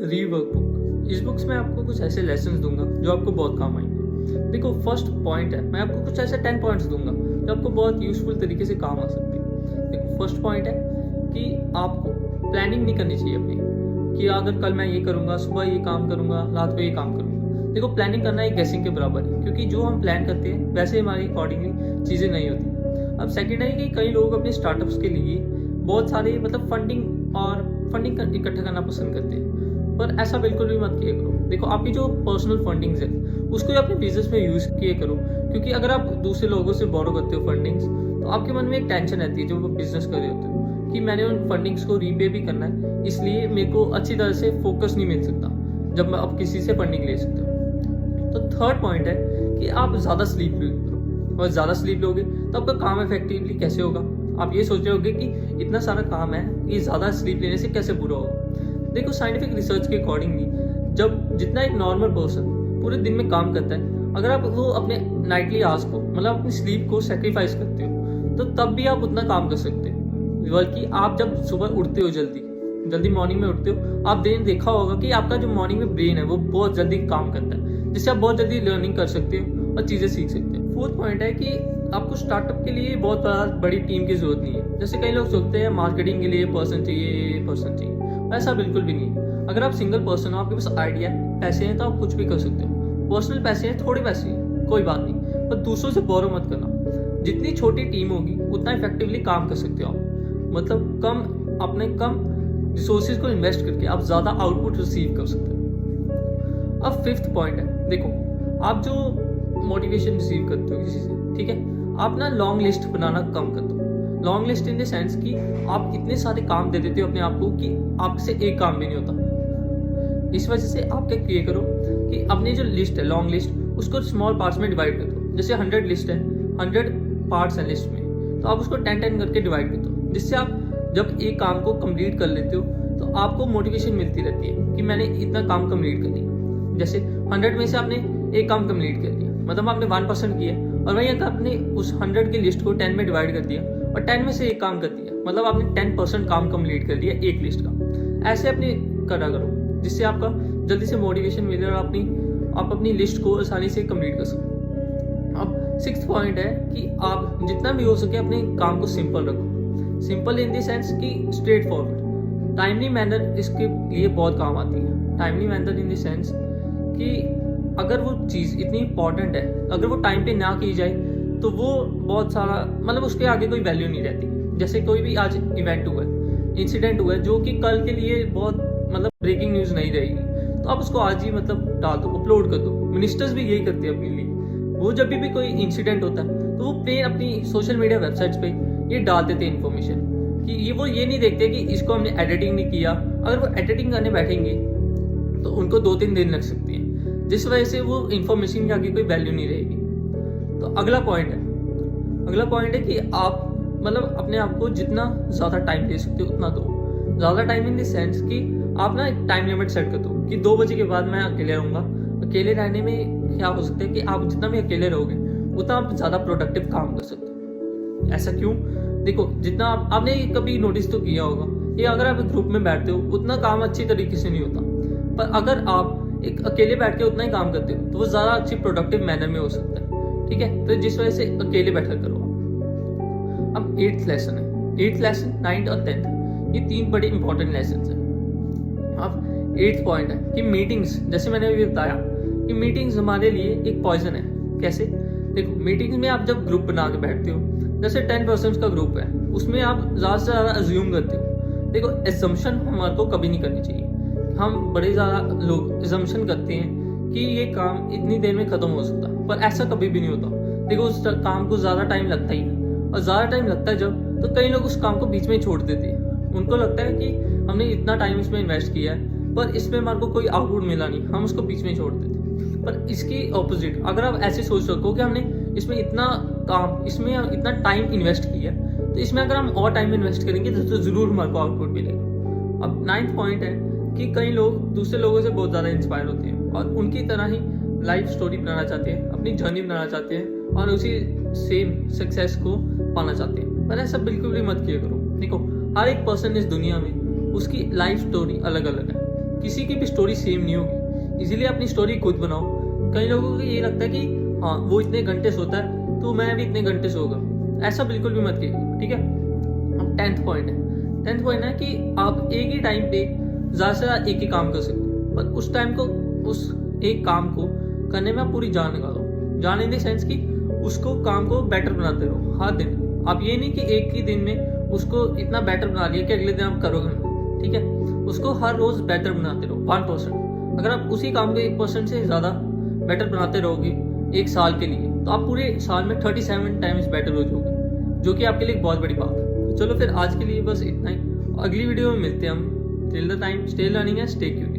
Read workbook. इस books में आपको कुछ ऐसे लेसन्स दूंगा जो आपको बहुत काम आएंगे। देखो फर्स्ट पॉइंट है, मैं आपको कुछ ऐसे 10 पॉइंट्स दूंगा जो आपको बहुत यूजफुल तरीके से काम आ सकते हैं। देखो फर्स्ट पॉइंट है कि आपको प्लानिंग नहीं करनी चाहिए अपनी, कि अगर कल मैं ये करूँगा, सुबह ये काम करूँगा, रात को ये काम करूँगा। देखो प्लानिंग करना एक गैसिंग के बराबर है, क्योंकि जो हम प्लान करते हैं वैसे हमारी अकॉर्डिंगली चीज़ें नहीं होती। अब सेकेंड है कि कई लोग अपने स्टार्टअप्स के लिए बहुत सारे फंडिंग इकट्ठा करना पसंद करते हैं, पर ऐसा बिल्कुल भी मत किया करो। देखो आपकी जो पर्सनल फंडिंग्स है उसको अपने बिजनेस में यूज़ किया करो, क्योंकि अगर आप दूसरे लोगों से बोरो करते हो फंडिंग्स, तो आपके मन में एक टेंशन रहती है जब वो बिजनेस कर रहे होते हो कि मैंने उन फंडिंग्स को रीपे भी करना है, इसलिए मेरे को अच्छी तरह से फोकस नहीं मिल सकता जब मैं अब किसी से फंडिंग ले सकता हूँ। तो थर्ड पॉइंट है कि आप ज़्यादा स्लीप करो, और ज़्यादा स्लीप लोगे तो आपका काम इफेक्टिवली कैसे होगा। आप ये सोच रहे होगे कि इतना सारा काम है, ये ज़्यादा स्लीप लेने से कैसे बुरा होगा। देखो साइंटिफिक रिसर्च के अकॉर्डिंगली जब जितना एक नॉर्मल पर्सन पूरे दिन में काम करता है, अगर आप वो अपने नाइटली आवर्स को मतलब अपनी स्लीप को सेक्रीफाइस करते हो तो तब भी आप उतना काम कर सकते हो। बल्कि आप जब सुबह उठते हो जल्दी मॉर्निंग में उठते हो, आप देखा होगा कि आपका जो मॉर्निंग में ब्रेन है वो बहुत जल्दी काम करता है, जिससे आप बहुत जल्दी लर्निंग कर सकते हो और चीज़ें सीख सकते हो। फोर्थ पॉइंट है कि आपको स्टार्टअप के लिए बहुत बड़ी टीम की जरूरत नहीं है। जैसे कई लोग सोचते हैं मार्केटिंग के लिए पर्सन चाहिए, ऐसा बिल्कुल भी नहीं है। अगर आप सिंगल पर्सन हो, आपके पास आइडिया पैसे हैं, तो आप कुछ भी कर सकते हो। पर्सनल पैसे हैं, थोड़े पैसे हैं, कोई बात नहीं, पर दूसरों से बोरो मत करना। जितनी छोटी टीम होगी उतना इफेक्टिवली काम कर सकते हो आप। मतलब कम रिसोर्सेज को इन्वेस्ट करके आप ज़्यादा आउटपुट रिसीव कर सकते हो। अब फिफ्थ पॉइंट है, देखो आप जो मोटिवेशन रिसीव करते हो किसी से, ठीक है, आप ना लॉन्ग लिस्ट बनाना कम कर दो। Long list in the sense कि आप इतने सारे काम दे देते हो अपने आप को कि आपसे एक काम भी नहीं होता। इस वजह से आप क्या किया करो कि अपनी जो लिस्ट है लॉन्ग लिस्ट, उसको स्मॉल पार्ट्स में डिवाइड कर दो। जैसे 100 लिस्ट है, 100 पार्ट्स हैं लिस्ट में, तो आप उसको 10-10 करके डिवाइड कर दो, जिससे आप जब एक काम को कंप्लीट कर लेते हो तो आपको मोटिवेशन मिलती रहती है कि मैंने इतना काम कंप्लीट कर लिया। जैसे 100 में से आपने एक काम कंप्लीट कर लिया, मतलब आपने 1% किया, और वहीं अगर आपने उस 100 की लिस्ट को 10 में डिवाइड कर दिया और 10 में से एक काम कर दिया, मतलब आपने 10% काम कंप्लीट कर दिया एक लिस्ट का। ऐसे अपने करा करो, जिससे आपका जल्दी से मोटिवेशन मिले और आप अपनी लिस्ट को आसानी से कंप्लीट कर सको। अब सिक्स्थ पॉइंट है कि आप जितना भी हो सके अपने काम को सिंपल रखो। सिंपल इन द सेंस कि स्ट्रेट फॉरवर्ड। टाइमली मैनर इसके लिए बहुत काम आती है। Timely manner in the sense कि अगर वो चीज़ इतनी इंपॉर्टेंट है, अगर वो टाइम पे ना की जाए तो वो बहुत सारा मतलब उसके आगे कोई वैल्यू नहीं रहती। जैसे कोई भी आज इवेंट हुआ है, इंसिडेंट हुआ है, जो कि कल के लिए बहुत मतलब ब्रेकिंग न्यूज़ नहीं रहेगी, तो आप उसको आज ही मतलब डाल दो, अपलोड कर दो। मिनिस्टर्स भी यही करते हैं अपने लिए। वो जब भी कोई इंसिडेंट होता है तो वो प्लेन अपनी सोशल मीडिया वेबसाइट्स पे ये डाल देते हैं इन्फॉर्मेशन, कि वो ये नहीं देखते कि इसको हमने एडिटिंग नहीं किया। अगर वो एडिटिंग करने बैठेंगे तो उनको 2-3 दिन लग सकती है, जिस वजह से वो इन्फॉर्मेशन की आगे कोई वैल्यू नहीं रहेगी। तो अगला पॉइंट है कि आप मतलब अपने आप को जितना ज़्यादा टाइम दे सकते हो उतना दो। ज़्यादा टाइम इन द सेंस कि आप ना एक टाइम लिमिट सेट कर दो कि 2 बजे के बाद मैं अकेले रहूँगा। अकेले रहने में क्या हो सकता है कि आप जितना भी अकेले रहोगे उतना आप ज़्यादा प्रोडक्टिव काम कर सकते हो। ऐसा क्यों? देखो जितना आपने कभी नोटिस तो किया होगा कि अगर आप एक ग्रुप में बैठते हो उतना काम अच्छी तरीके से नहीं होता, पर अगर आप एक अकेले बैठ के उतना ही काम करते हो तो वो ज़्यादा अच्छी प्रोडक्टिव मैनर में हो सकता है। ठीक है, तो जिस वजह से अकेले बैठकर करो। अब 8th लेसन है, 8th लेसन, 9th और 10th, ये 3 बड़े इंपॉर्टेंट लेसन हैं। अब 8th पॉइंट है कि मीटिंग्स, जैसे मैंने अभी बताया कि मीटिंग्स हमारे लिए एक पॉइजन है। कैसे? देखो मीटिंग्स में आप जब ग्रुप बना के बैठते हो, जैसे 10% का ग्रुप है, उसमें आप ज़्यादा से ज़्यादा अज्यूम करते हो। देखो एजम्पशन हमारे को कभी नहीं करनी चाहिए। हम बड़े ज़्यादा लोग एजम्पशन करते हैं कि ये काम इतनी देर में ख़त्म हो सकता है, पर ऐसा कभी भी नहीं होता। देखो उस काम को ज़्यादा टाइम लगता ही है, और ज़्यादा टाइम लगता है जब, तो कई लोग उस काम को बीच में ही छोड़ देते हैं। उनको लगता है कि हमने इतना टाइम इसमें इन्वेस्ट किया है पर इसमें हमारे को कोई आउटपुट मिला नहीं, हम उसको बीच में ही छोड़ देते हैं। पर इसकी ऑपोजिट, अगर आप ऐसे सोच रखो कि हमने इसमें इतना टाइम इन्वेस्ट किया, तो इसमें अगर हम और टाइम इन्वेस्ट करेंगे तो ज़रूर हमारे को आउटपुट मिलेगा। अब 9th पॉइंट है कि कई लोग दूसरे लोगों से बहुत ज़्यादा इंस्पायर होते हैं और उनकी तरह ही लाइफ स्टोरी बनाना चाहते हैं, अपनी जर्नी बनाना चाहते हैं और उसी सेम सक्सेस को पाना चाहते हैं। पर ऐसा बिल्कुल भी मत किया करो। देखो हर एक पर्सन इस दुनिया में उसकी लाइफ स्टोरी अलग अलग है। किसी की भी स्टोरी सेम नहीं होगी, इसीलिए अपनी स्टोरी खुद बनाओ। कई लोगों को ये लगता है कि हाँ वो इतने घंटे सोता है तो मैं भी इतने घंटे सोऊंगा, ऐसा बिल्कुल भी मत कीजिए, ठीक है। अब 10th पॉइंट है कि आप एक ही टाइम पे ज़्यादा से ज़्यादा एक ही काम कर सकते हो, पर उस टाइम को, उस एक काम को करने में आप पूरी जान लगा दो। जान इन द सेंस कि उसको काम को बेटर बनाते रहो हर दिन। आप ये नहीं कि एक ही दिन में उसको इतना बेटर बना लिया कि अगले दिन आप करोगे नहीं, ठीक है। उसको हर रोज बेटर बनाते रहो 1%। अगर आप उसी काम को 1% से ज़्यादा बेटर बनाते रहोगे एक साल के लिए, तो आप पूरे साल में 37 टाइम्स बेटर हो जाओगे, जो कि आपके लिए बहुत बड़ी बात है। तो चलो फिर आज के लिए बस इतना ही, अगली वीडियो में मिलते हैं हम। Till the time stay learning and stay curious.